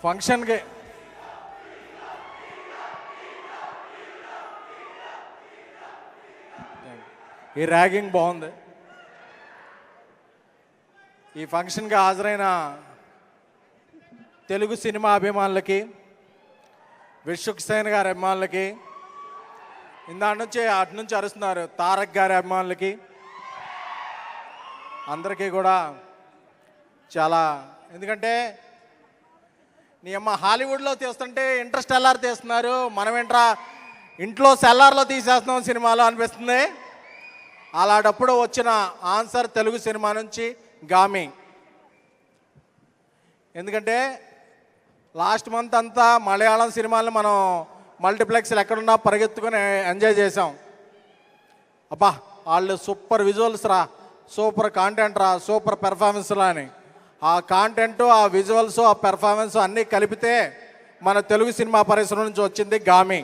ఫంక్షన్కి ఈ ర్యాగింగ్ బాగుంది. ఈ ఫంక్షన్కి హాజరైన తెలుగు సినిమా అభిమానులకి, విశ్వక్ సేన్ గారి అభిమానులకి, అటు నుంచి అరుస్తున్నారు తారక్ గారి అభిమానులకి, అందరికీ కూడా చాలా, ఎందుకంటే నీ అమ్మ హాలీవుడ్లో తీస్తుంటే ఇంటర్స్టెల్లార్ తీస్తున్నారు, మనం ఏంట్రా ఇంట్లో సెల్లార్లో తీసేస్తున్నాం సినిమాలో అనిపిస్తుంది. అలాంటప్పుడు వచ్చిన ఆన్సర్ తెలుగు సినిమా నుంచి గామి. ఎందుకంటే లాస్ట్ మంత్ అంతా మలయాళం సినిమాలను మనం మల్టీప్లెక్స్లు ఎక్కడున్నా పరిగెత్తుకొని ఎంజాయ్ చేసాం. అబ్బా వాళ్ళు సూపర్ విజువల్స్ రా, సూపర్ కాంటెంట్ రా, సూపర్ పెర్ఫార్మెన్స్లా అని. ఆ కాంటెంట్, ఆ విజువల్స్, ఆ పెర్ఫార్మెన్స్ అన్నీ కలిపితే మన తెలుగు సినిమా పరిశ్రమ నుంచి వచ్చింది గామి.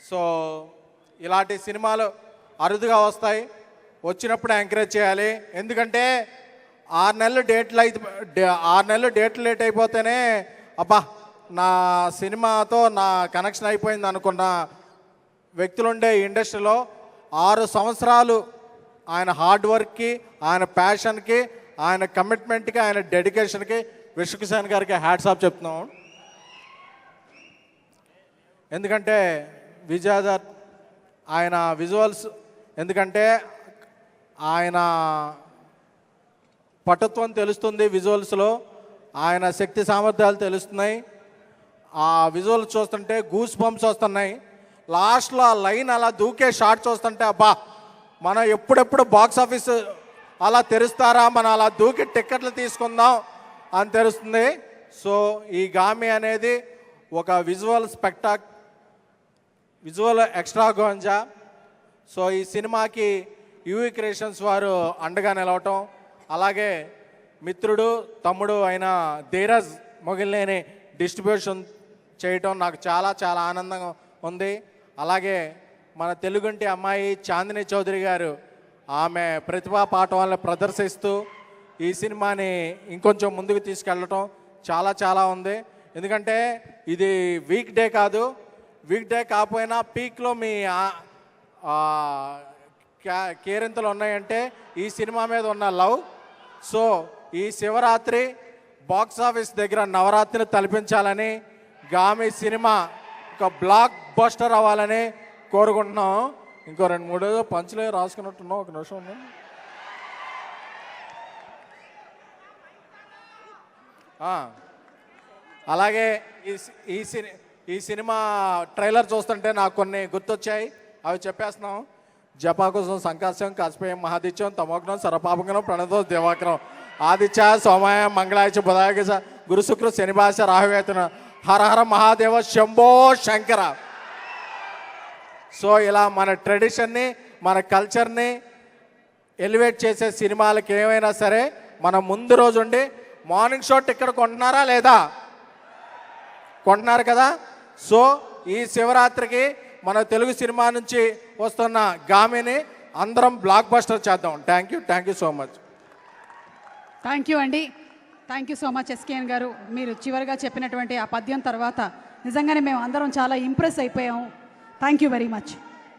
సో ఇలాంటి సినిమాలు అరుదుగా వస్తాయి, వచ్చినప్పుడు ఎంకరేజ్ చేయాలి. ఎందుకంటే 6 నెలలు డేట్లు లేట్ అయిపోతేనే అబ్బా నా సినిమాతో నా కనెక్షన్ అయిపోయింది అనుకున్న వ్యక్తులుండే ఇండస్ట్రీలో 6 సంవత్సరాలు ఆయన హార్డ్ వర్క్కి, ఆయన ప్యాషన్కి, ఆయన కమిట్మెంట్కి, ఆయన డెడికేషన్కి విశ్వక్ సేన్ గారికి హ్యాట్స్ ఆఫ్ చెప్తున్నాం. ఎందుకంటే విజయదర్ ఆయన విజువల్స్, ఎందుకంటే ఆయన పటుత్వం తెలుస్తుంది విజువల్స్లో, ఆయన శక్తి సామర్థ్యాలు తెలుస్తున్నాయి. ఆ విజువల్స్ చూస్తుంటే గూస్ బంప్స్ వస్తున్నాయి. లాస్ట్లో ఆ లైన్ అలా దూకే షాట్ చూస్తుంటే అబ్బా మనం ఎప్పుడెప్పుడు బాక్స్ ఆఫీస్ అలా తెరుస్తారా, మనం అలా దూకి టిక్కెట్లు తీసుకుందాం అని తెలుస్తుంది. సో ఈ గామి అనేది ఒక విజువల్ ఎక్స్ట్రాగోంజా. సో ఈ సినిమాకి యూవీ క్రియేషన్స్ వారు అండగా నిలవటం, అలాగే మిత్రుడు తమ్ముడు అయిన ధీరజ్ మొగిలినేని డిస్ట్రిబ్యూషన్ చేయటం నాకు చాలా చాలా ఆనందంగా ఉంది. అలాగే మన తెలుగుంటి అమ్మాయి చాందిని చౌదరి గారు ఆమె ప్రతిభా పాఠవాలను ప్రదర్శిస్తూ ఈ సినిమాని ఇంకొంచెం ముందుకు తీసుకెళ్ళటం చాలా చాలా ఉంది. ఎందుకంటే ఇది వీక్ డే కాదు, వీక్ డే కాకపోయినా పీక్లో మీ కేరింతలు ఉన్నాయంటే ఈ సినిమా మీద ఉన్న లవ్. సో ఈ శివరాత్రి బాక్స్ ఆఫీస్ దగ్గర నవరాత్రిని తలపించాలని, గామి సినిమా ఒక బ్లాక్ బస్టర్ అవ్వాలని కోరుకుంటున్నాం. ఇంకో 2-3 పంచులే రాసుకున్నట్టున్నాం, ఒక నిమిషం ఉంది. అలాగే ఈ సినిమా ట్రైలర్ చూస్తుంటే నాకు కొన్ని గుర్తొచ్చాయి, అవి చెప్పేస్తున్నాం. జపాకుశం సంకాశం కాస్పేయం మహాదిత్యం తమోగ్నం సర్వపాపగ్నం ప్రణతో దివాకరం ఆదిత్య సోమాయ మంగళాయ బుధాయ గురు శుక్ర శనిభాష రాహువేతన హర హర మహాదేవ శంభో శంకర. సో ఇలా మన ట్రెడిషన్ని, మన కల్చర్ని ఎలివేట్ చేసే సినిమాలకి ఏమైనా సరే మనం ముందు రోజు ఉండి మార్నింగ్ షో టికెట్ కొంటున్నారా లేదా? కొంటున్నారు కదా. సో ఈ శివరాత్రికి మన తెలుగు సినిమా నుంచి వస్తున్న గామిని అందరం బ్లాక్ బస్టర్ చేద్దాం. Thank you so much. Thank you అండి. Thank you so much SKN గారు. మీరు చివరిగా చెప్పినటువంటి ఆ పద్యం తర్వాత నిజంగానే మేము అందరం చాలా ఇంప్రెస్ అయిపోయాము. Thank you very much.